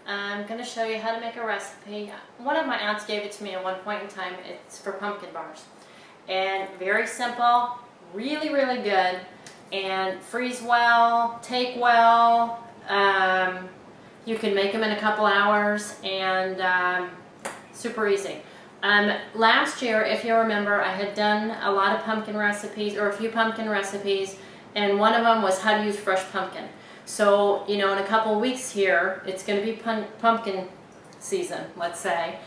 I'm going to show you how to make a recipe. One of my aunts gave it to me at one point in time. It's for pumpkin bars. And very simple, really, really good, and freeze well, take well. You can make them in a couple hours, and super easy. Last year, if you remember, I had done a lot of pumpkin recipes, or a few pumpkin recipes, and one of them was how to use fresh pumpkin. So, you know, in a couple of weeks here, it's going to be pumpkin season, let's say,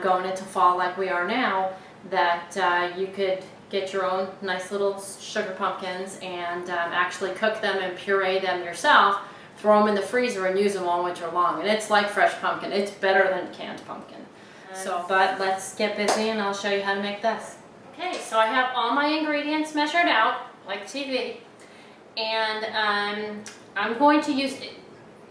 going into fall like we are now, that you could get your own nice little sugar pumpkins and actually cook them and puree them yourself, throw them in the freezer and use them all winter long. And it's like fresh pumpkin. It's better than canned pumpkin. But let's get busy and I'll show you how to make this. Okay, so I have all my ingredients measured out, like TV, and I'm going to use,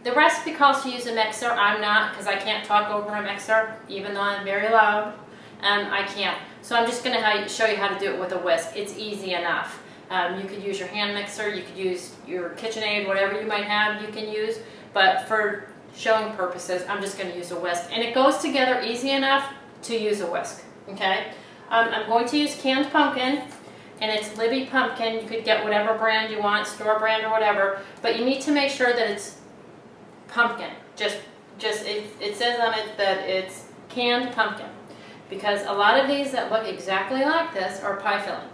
the recipe calls to use a mixer. I'm not, because I can't talk over a mixer, even though I'm very loud. I can't. So I'm just going to show you how to do it with a whisk. It's easy enough. You could use your hand mixer, you could use your KitchenAid, whatever you might have you can use, but for showing purposes, I'm just going to use a whisk. And it goes together easy enough to use a whisk, okay? I'm going to use canned pumpkin, and it's Libby pumpkin. You could get whatever brand you want, store brand or whatever, but you need to make sure that it's pumpkin. It says on it that it's canned pumpkin, because a lot of these that look exactly like this are pie filling.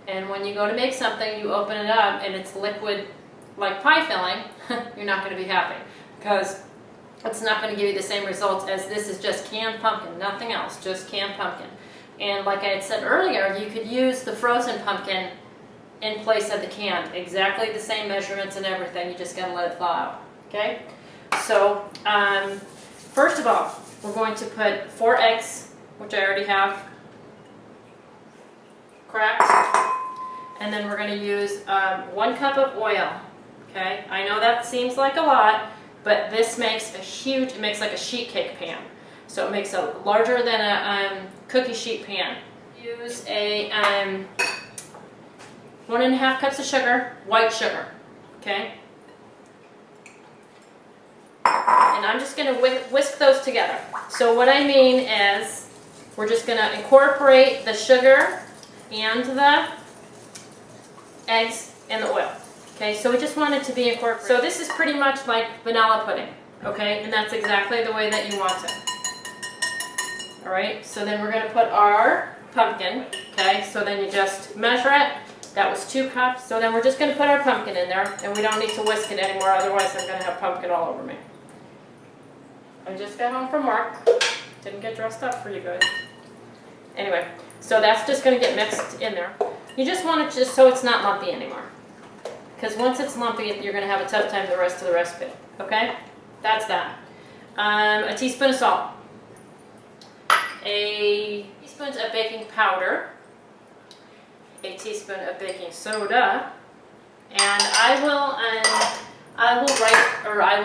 And when you go to make something, you open it up and it's liquid like pie filling, you're not going to be happy, because it's not going to give you the same results as this is just canned pumpkin, nothing else, just canned pumpkin. And like I had said earlier, you could use the frozen pumpkin in place of the canned. Exactly the same measurements and everything, you just got to let it thaw out, okay? So, first of all, we're going to put 4 eggs, which I already have cracked, and then we're going to use 1 cup of oil, okay? I know that seems like a lot, but this makes a huge, it makes like a sheet cake pan. So it makes a larger than a cookie sheet pan. Use a 1.5 cups of sugar, white sugar, okay? And I'm just going to whisk those together. So what I mean is, we're just going to incorporate the sugar and the eggs and the oil. Okay, so we just want it to be incorporated. So this is pretty much like vanilla pudding, okay? And that's exactly the way that you want it. All right, so then we're going to put our pumpkin, okay? So then you just measure it. That was 2 cups. So then we're just going to put our pumpkin in there, and we don't need to whisk it anymore, otherwise I'm going to have pumpkin all over me. I just got home from work. Didn't get dressed up for you guys. Anyway, so that's just going to get mixed in there. You just want it just so it's not lumpy anymore, because once it's lumpy, you're going to have a tough time the rest of the recipe, okay? That's that. A teaspoon of salt. A teaspoon of baking powder. A teaspoon of baking soda. And I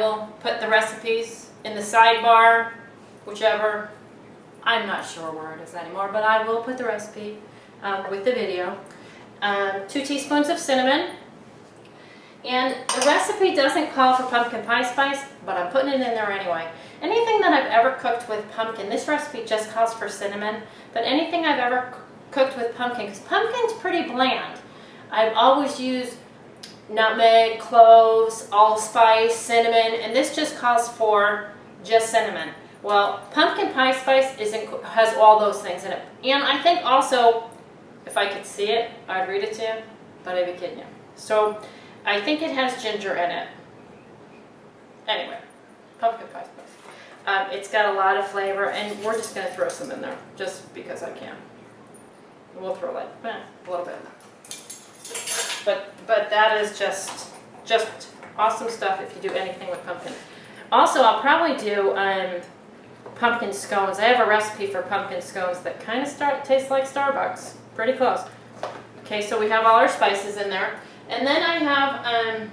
will put the recipes in the sidebar, whichever. I'm not sure where it is anymore, but I will put the recipe with the video. 2 teaspoons of cinnamon. And the recipe doesn't call for pumpkin pie spice, but I'm putting it in there anyway. Anything that I've ever cooked with pumpkin, this recipe just calls for cinnamon, but anything I've ever cooked with pumpkin, because pumpkin's pretty bland, I've always used nutmeg, cloves, allspice, cinnamon, and this just calls for just cinnamon. Well, pumpkin pie spice has all those things in it. And I think also, if I could see it, I'd read it to you, but I'd be kidding you. So, I think it has ginger in it. Anyway, pumpkin pie spice. It's got a lot of flavor, and we're just going to throw some in there, just because I can. We'll throw like a little bit. But that is just awesome stuff if you do anything with pumpkin. Also, I'll probably do pumpkin scones. I have a recipe for pumpkin scones that kind of taste like Starbucks. Pretty close. Okay, so we have all our spices in there. And then I have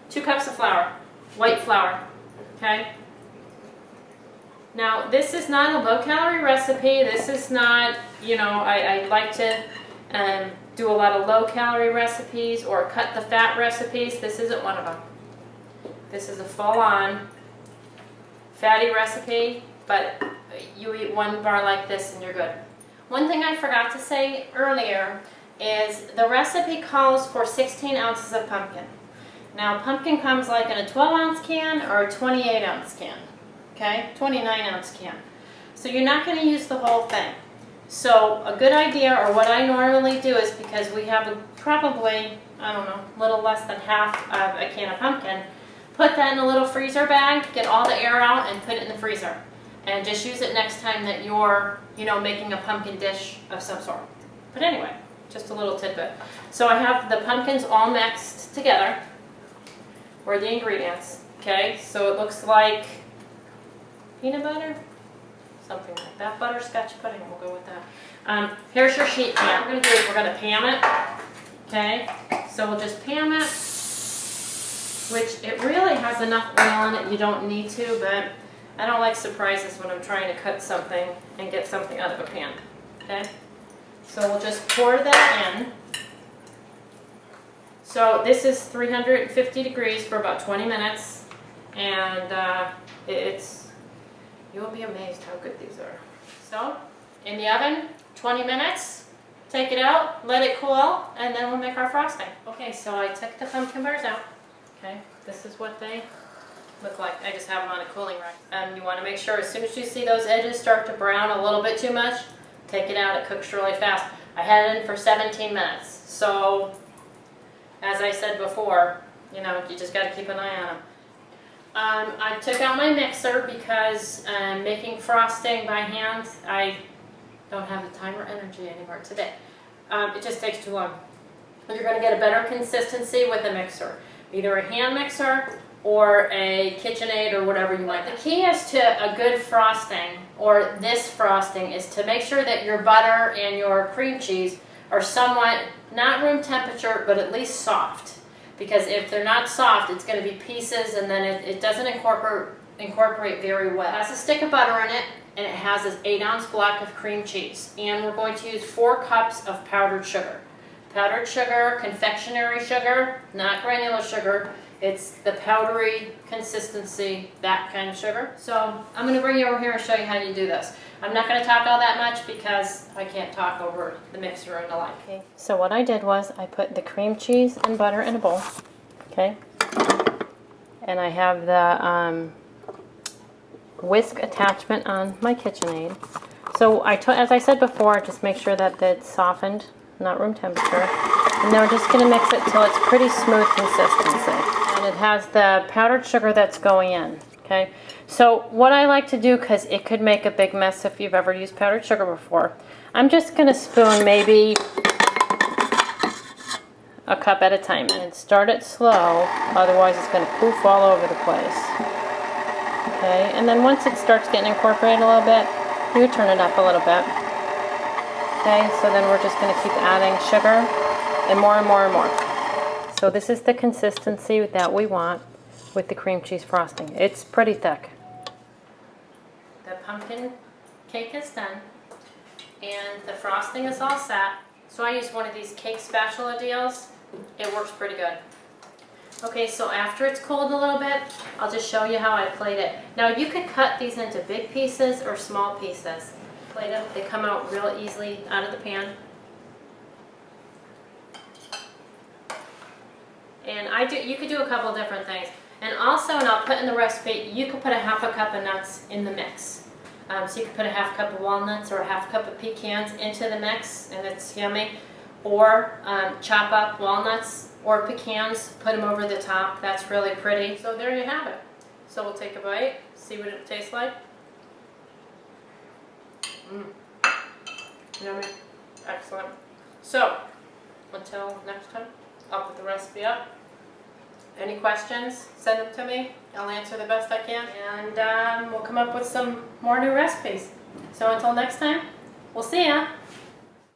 2 cups of flour, white flour, okay? Now, this is not a low-calorie recipe. This is not, you know, I like to do a lot of low-calorie recipes or cut the fat recipes. This isn't one of them. This is a full-on fatty recipe, but you eat one bar like this and you're good. One thing I forgot to say earlier is the recipe calls for 16 ounces of pumpkin. Now pumpkin comes like in a 12-ounce can or a 28-ounce can, okay? 29-ounce can. So you're not going to use the whole thing. So a good idea, or what I normally do, is because we have probably, I don't know, a little less than half of a can of pumpkin, put that in a little freezer bag, get all the air out, and put it in the freezer. And just use it next time that you're, making a pumpkin dish of some sort. But anyway, just a little tidbit. So I have the pumpkins all mixed together, or the ingredients, okay? So it looks like peanut butter, something like that. Butterscotch pudding, we'll go with that. Here's your sheet pan. What we're going to do is we're going to pan it, okay? So we'll just pan it, which it really has enough oil in it, you don't need to, but I don't like surprises when I'm trying to cut something and get something out of a pan, okay? So we'll just pour that in. So this is 350 degrees for about 20 minutes, and you'll be amazed how good these are. So, in the oven, 20 minutes, take it out, let it cool, and then we'll make our frosting. Okay, so I took the pumpkin bars out, okay? This is what they look like. I just have them on a cooling rack. You want to make sure as soon as you see those edges start to brown a little bit too much, take it out. It cooks really fast. I had it in for 17 minutes. So, as I said before, you just got to keep an eye on them. I took out my mixer because making frosting by hand, I don't have the time or energy anymore today. It just takes too long. You're going to get a better consistency with a mixer, either a hand mixer or a KitchenAid or whatever you want. The key is to a good frosting, or this frosting, is to make sure that your butter and your cream cheese are somewhat, not room temperature, but at least soft. Because if they're not soft, it's going to be pieces, and then it doesn't incorporate very well. It has a stick of butter in it, and it has this 8-ounce block of cream cheese. And we're going to use 4 cups of powdered sugar. Powdered sugar, confectionery sugar, not granular sugar. It's the powdery consistency, that kind of sugar. So I'm going to bring you over here and show you how you do this. I'm not going to talk all that much because I can't talk over the mixer and the like. Okay. So what I did was I put the cream cheese and butter in a bowl, okay? And I have the whisk attachment on my KitchenAid. So as I said before, just make sure that it's softened, not room temperature. And then we're just going to mix it till it's pretty smooth consistency. And it has the powdered sugar that's going in, okay? So what I like to do, because it could make a big mess if you've ever used powdered sugar before, I'm just going to spoon maybe a cup at a time. And start it slow, otherwise it's going to poof all over the place. Okay, and then once it starts getting incorporated a little bit, you turn it up a little bit. Okay, so then we're just going to keep adding sugar and more and more and more. So this is the consistency that we want with the cream cheese frosting. It's pretty thick. The pumpkin cake is done, and the frosting is all set. So I use one of these cake spatula deals. It works pretty good. Okay, so after it's cooled a little bit, I'll just show you how I plate it. Now you could cut these into big pieces or small pieces. Plate them, they come out real easily out of the pan. And you could do a couple different things. And also, and I'll put in the recipe, you could put a half a cup of nuts in the mix. So you could put a half cup of walnuts or a half cup of pecans into the mix, and it's yummy. Or chop up walnuts or pecans, put them over the top. That's really pretty. So there you have it. So we'll take a bite, see what it tastes like. Yummy. Excellent. So, until next time, I'll put the recipe up. Any questions, send them to me. I'll answer the best I can. And we'll come up with some more new recipes. So until next time, we'll see ya.